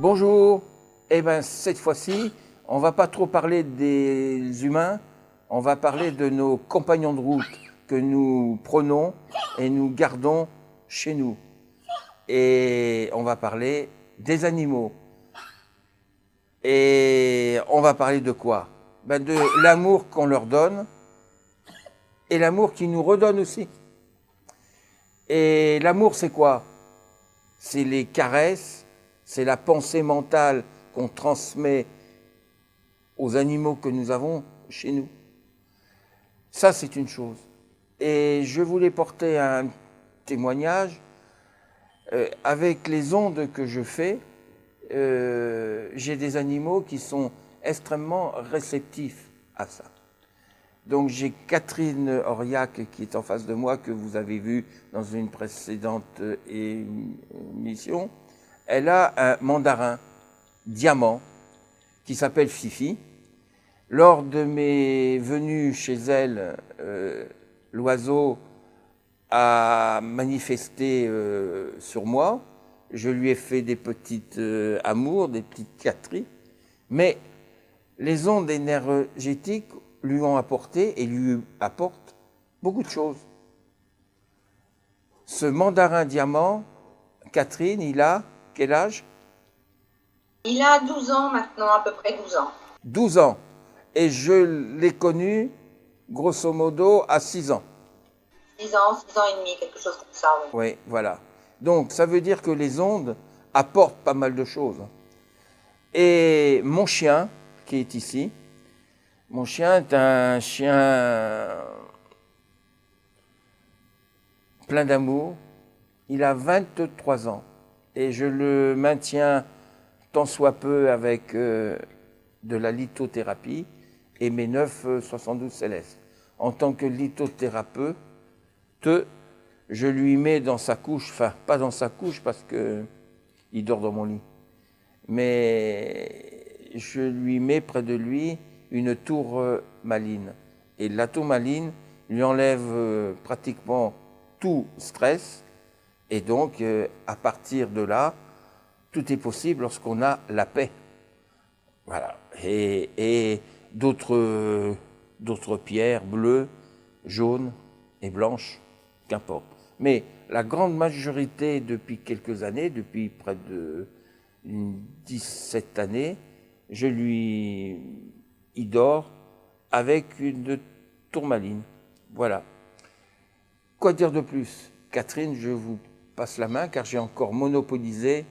Bonjour. Eh bien, cette fois-ci, on va pas trop parler des humains, on va parler de nos compagnons de route que nous prenons et nous gardons chez nous. Et on va parler des animaux. Et on va parler de quoi? Ben de l'amour qu'on leur donne et l'amour qu'ils nous redonnent aussi. Et l'amour, c'est quoi? C'est les caresses, c'est la pensée mentale qu'on transmet aux animaux que nous avons chez nous. Ça, c'est une chose. Et je voulais porter un témoignage avec les ondes que je fais. J'ai des animaux qui sont extrêmement réceptifs à ça. Donc j'ai Catherine Auriac qui est en face de moi, que vous avez vu dans une précédente émission. Elle a un mandarin diamant qui s'appelle Fifi. Lors de mes venues chez elle, l'oiseau a manifesté sur moi. Je lui ai fait des petites amours, des petites catteries. Mais les ondes énergétiques lui ont apporté et lui apportent beaucoup de choses. Ce mandarin diamant, Catherine, il a quel âge? Il a 12 ans maintenant, à peu près 12 ans. 12 ans. Et je l'ai connu, grosso modo, à 6 ans. 6 ans, 6 ans et demi, quelque chose comme ça, oui. Oui, voilà. Donc, ça veut dire que les ondes apportent pas mal de choses. Et mon chien, qui est ici, mon chien est un chien plein d'amour. Il a 23 ans. Et je le maintiens tant soit peu avec de la lithothérapie et mes 9,72 célestes. En tant que lithothérapeute, je lui mets dans sa couche, enfin pas dans sa couche parce qu'il dort dans mon lit, mais je lui mets près de lui une tourmaline. Et la tourmaline lui enlève pratiquement tout stress. Et donc, à partir de là, tout est possible lorsqu'on a la paix. Voilà. Et d'autres pierres bleues, jaunes et blanches, qu'importe. Mais la grande majorité, depuis quelques années, depuis près de 17 années, il dort avec une tourmaline. Voilà. Quoi dire de plus? Catherine, je vous passe la main car j'ai encore monopolisé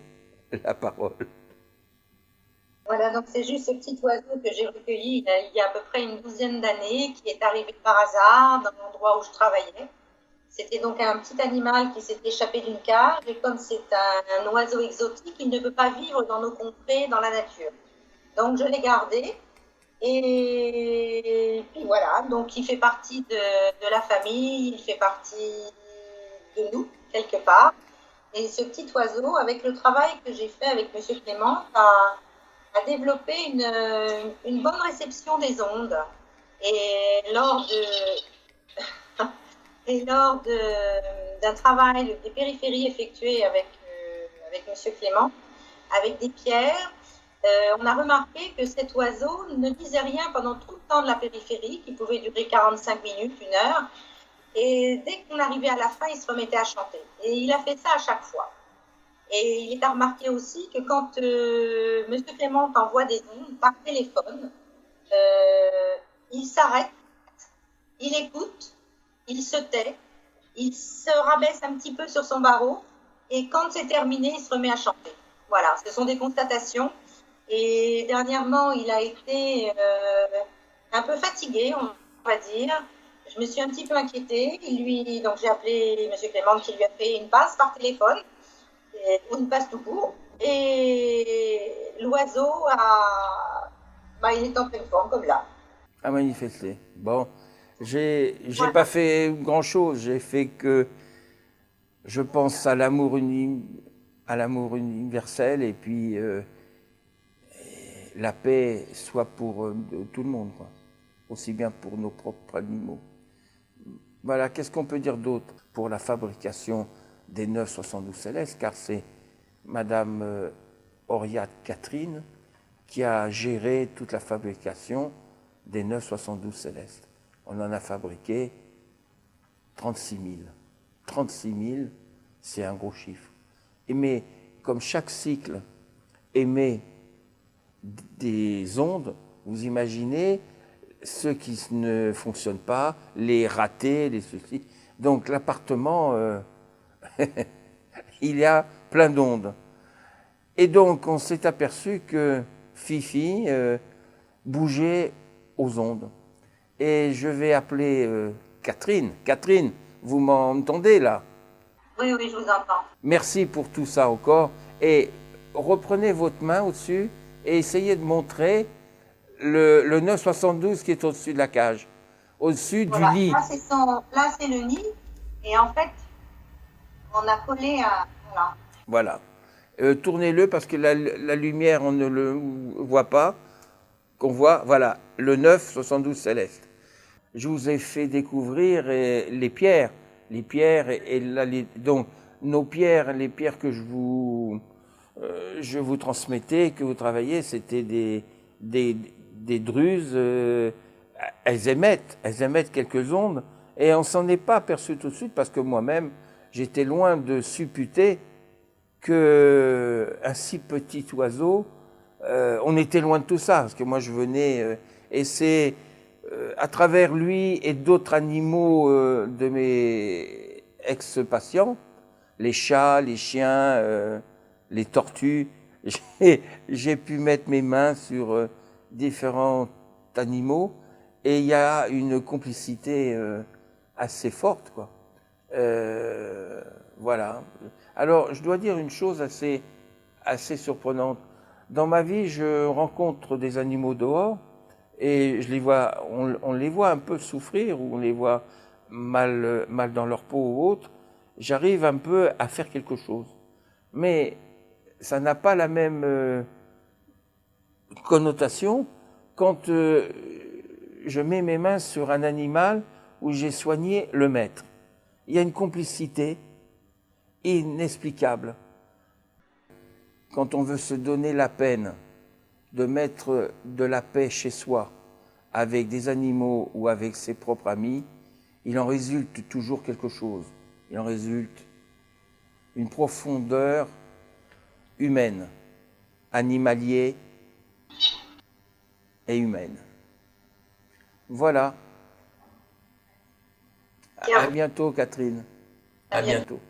la parole. Voilà, donc c'est juste ce petit oiseau que j'ai recueilli il y a à peu près une douzaine d'années, qui est arrivé par hasard dans l'endroit où je travaillais. C'était donc un petit animal qui s'est échappé d'une cage, et comme c'est un oiseau exotique, il ne peut pas vivre dans nos contrées, dans la nature. Donc je l'ai gardé, et puis voilà, donc il fait partie de la famille, il fait partie de nous, quelque part. Et ce petit oiseau, avec le travail que j'ai fait avec M. Clément, a développé une bonne réception des ondes. Et d'un travail des périphéries effectué avec M. Clément, avec des pierres, on a remarqué que cet oiseau ne disait rien pendant tout le temps de la périphérie, qui pouvait durer 45 minutes, 1 heure. Et dès qu'on arrivait à la fin, il se remettait à chanter. Et il a fait ça à chaque fois. Et il est à remarquer aussi que quand M. Clément envoie des ondes par téléphone, il s'arrête, il écoute, il se tait, il se rabaisse un petit peu sur son barreau, et quand c'est terminé, il se remet à chanter. Voilà, ce sont des constatations. Et dernièrement, il a été un peu fatigué, on va dire. Je me suis un petit peu inquiétée. Donc j'ai appelé M. Clément qui lui a fait une passe par téléphone, ou une passe tout court. Et l'oiseau il est en pleine forme, comme là. A manifesté. Bon, j'ai pas fait grand-chose. J'ai fait que je pense à l'amour universel et puis la paix soit pour tout le monde, quoi. Aussi bien pour nos propres animaux. Voilà, qu'est-ce qu'on peut dire d'autre pour la fabrication des 9,72 célestes, car c'est Madame Oriat Catherine, qui a géré toute la fabrication des 972 célestes. On en a fabriqué 36 000. 36 000, c'est un gros chiffre. Mais comme chaque cycle émet des ondes, vous imaginez ceux qui ne fonctionnent pas, les ratés, les ceci. Donc l'appartement, il y a plein d'ondes. Et donc on s'est aperçu que Fifi bougeait aux ondes. Et je vais appeler Catherine. Catherine, vous m'entendez là? Oui, oui, je vous entends. Merci pour tout ça encore. Et reprenez votre main au-dessus et essayez de montrer le 972 qui est au-dessus de la cage, au-dessus du lit. Là, c'est le nid. Et en fait, on a collé un... Voilà. Tournez-le parce que la lumière, on ne le voit pas. Qu'on voit, voilà, le 972 céleste. Je vous ai fait découvrir les pierres. Les pierres donc nos pierres, les pierres que je vous transmettais, que vous travaillez, c'était des druses. Elles émettent quelques ondes et on s'en est pas aperçu tout de suite parce que moi-même, j'étais loin de supputer qu'un si petit oiseau, on était loin de tout ça, parce que moi je venais, et c'est à travers lui et d'autres animaux de mes ex-patients, les chats, les chiens, les tortues, j'ai pu mettre mes mains sur différents animaux, et il y a une complicité assez forte, quoi. Voilà. Alors, je dois dire une chose assez surprenante. Dans ma vie, je rencontre des animaux dehors et je les vois, on les voit un peu souffrir ou on les voit mal dans leur peau ou autre. J'arrive un peu à faire quelque chose. Mais ça n'a pas la même connotation quand je mets mes mains sur un animal où j'ai soigné le maître. Il y a une complicité inexplicable. Quand on veut se donner la peine de mettre de la paix chez soi, avec des animaux ou avec ses propres amis, il en résulte toujours quelque chose. Il en résulte une profondeur humaine, animalier et humaine. Voilà. À bientôt, Catherine. À bientôt.